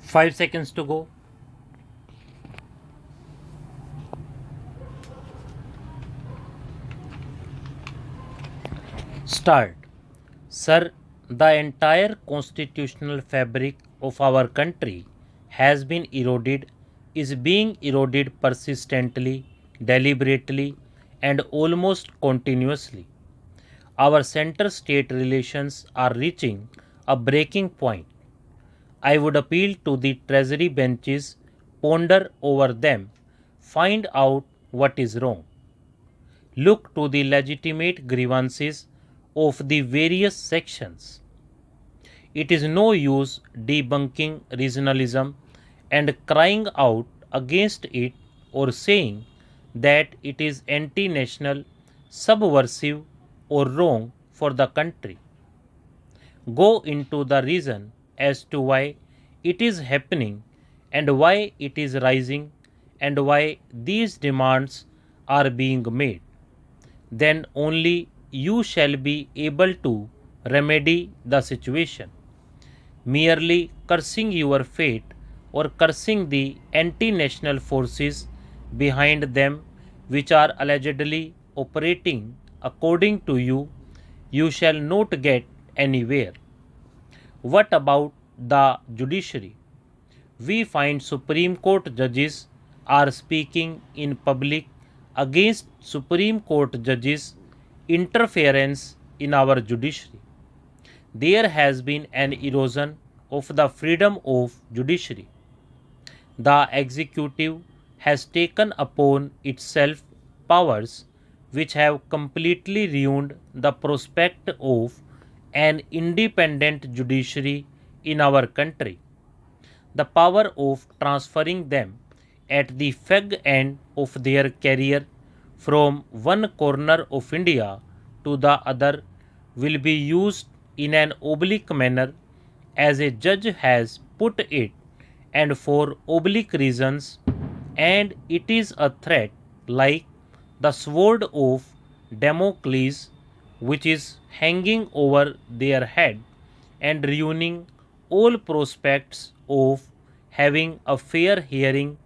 5 seconds to go. Start. Sir, the entire constitutional fabric of our country has been eroded, is being eroded persistently, deliberately, and almost continuously. Our center state relations are reaching a breaking point. I would appeal to the treasury benches, ponder over them, find out what is wrong. Look to the legitimate grievances of the various sections. It is no use debunking regionalism and crying out against it or saying that it is anti national, subversive, or wrong for the country. Go into the reason as to why it is happening and why it is rising and why these demands are being made. Then only you shall be able to remedy the situation. Merely cursing your fate or cursing the anti national forces behind them, which are allegedly operating according to you, you shall not get anywhere. What about the judiciary? We find Supreme Court judges are speaking in public against Supreme Court judges' interference in our judiciary. There has been an erosion of the freedom of judiciary. The executive has taken upon itself powers which have completely ruined the prospect of an independent judiciary in our country. The power of transferring them at the fag end of their career from one corner of India to the other will be used in an oblique manner, as a judge has put it, and for oblique reasons, and it is a threat like the sword of Damocles, which is hanging over their head and ruining all prospects of having a fair hearing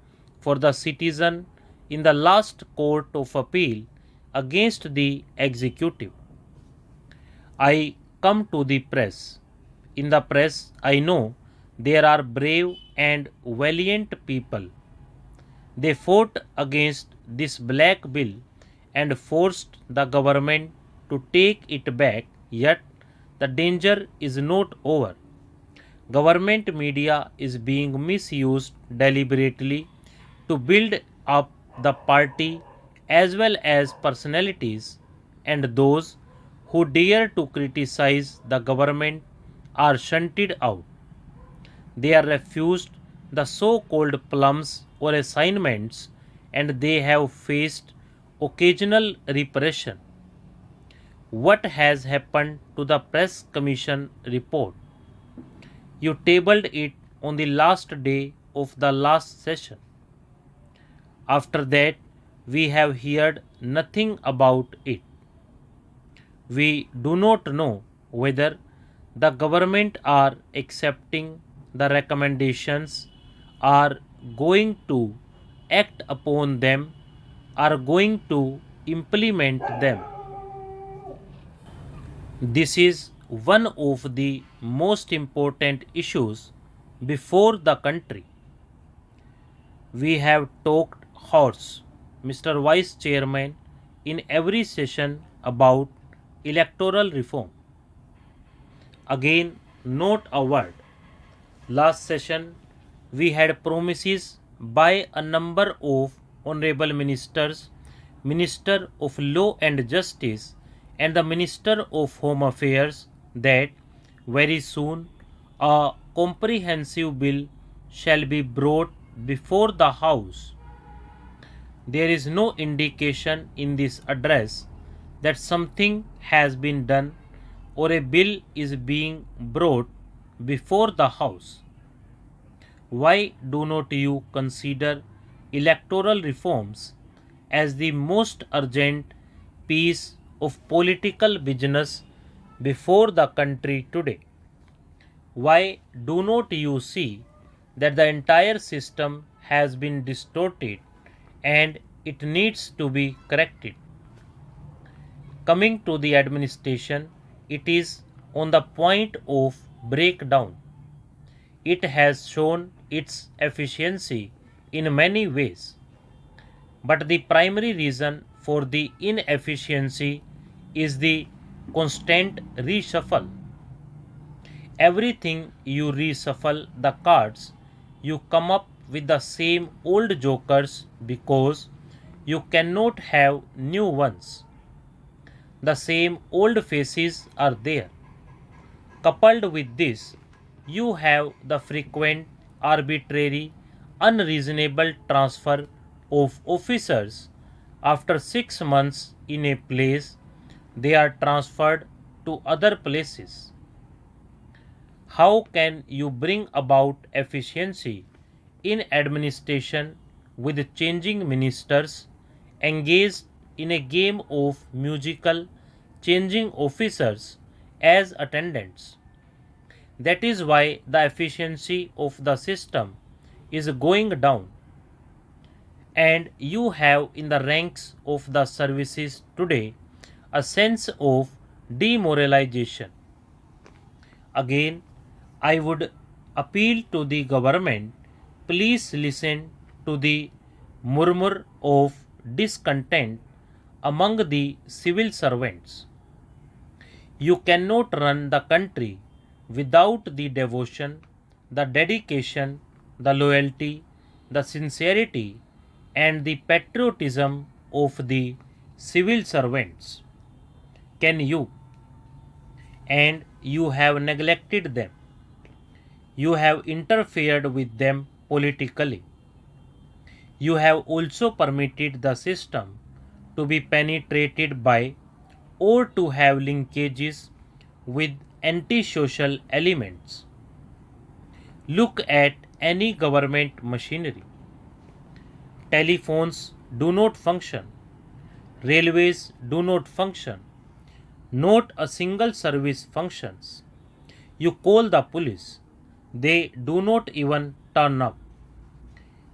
for the citizen in the last court of appeal against the executive. I come to the press. In the press, I know there are brave and valiant people. They fought against this black bill and forced the government to take it back, yet the danger is not over. Government media is being misused deliberately to build up the party as well as personalities, and those who dare to criticize the government are shunted out. They are refused the so called plums or assignments, and they have faced occasional repression. What has happened to the Press Commission report? You tabled it on the last day of the last session. After that, we have heard nothing about it. We do not know whether the government are accepting the recommendations, are going to act upon them, are going to implement them. This is one of the most important issues before the country. We have talked horse, Mr. Vice Chairman, in every session about electoral reform. Again, not a word. Last session, we had promises by a number of honorable ministers, Minister of Law and Justice, and the Minister of Home Affairs that very soon a comprehensive bill shall be brought before the House. There is no indication in this address that something has been done or a bill is being brought before the House. Why do not you consider electoral reforms as the most urgent piece of political business before the country today? Why do not you see that the entire system has been distorted and it needs to be corrected. Coming to the administration, it is on the point of breakdown. It has shown its efficiency in many ways, but the primary reason for the inefficiency is the constant reshuffle. Everything you reshuffle the cards, you come up with the same old jokers because you cannot have new ones. The same old faces are there. Coupled with this, you have the frequent, arbitrary, unreasonable transfer of officers. After 6 months in a place, they are transferred to other places. How can you bring about efficiency in administration with changing ministers engaged in a game of musical changing officers as attendants? That is why the efficiency of the system is going down, and you have in the ranks of the services today a sense of demoralization. Again, I would appeal to the government, please listen to the murmur of discontent among the civil servants. You cannot run the country without the devotion, the dedication, the loyalty, the sincerity, and the patriotism of the civil servants. Can you? And you have neglected them. You have interfered with them politically. You have also permitted the system to be penetrated by or to have linkages with antisocial elements. Look at any government machinery. Telephones do not function. Railways do not function. Not a single service functions. You call the police. They do not even turn up.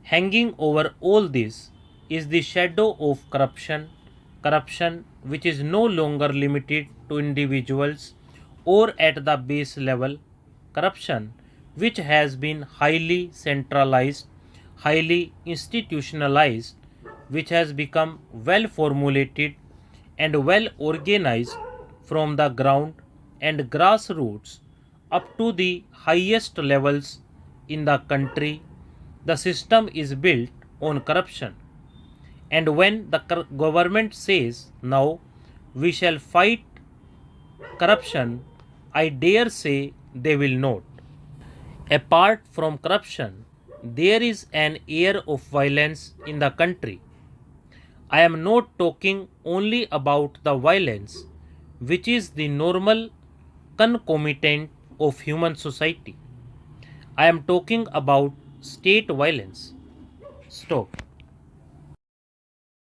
Hanging over all this is the shadow of corruption which is no longer limited to individuals or at the base level, corruption which has been highly centralized, highly institutionalized, which has become well formulated and well organized from the ground and grassroots up to the highest levels in the country. The system is built on corruption. And when the government says now we shall fight corruption, I dare say they will not. Apart from corruption, there is an air of violence in the country. I am not talking only about the violence which is the normal concomitant of human society. I am talking about state violence. Stop.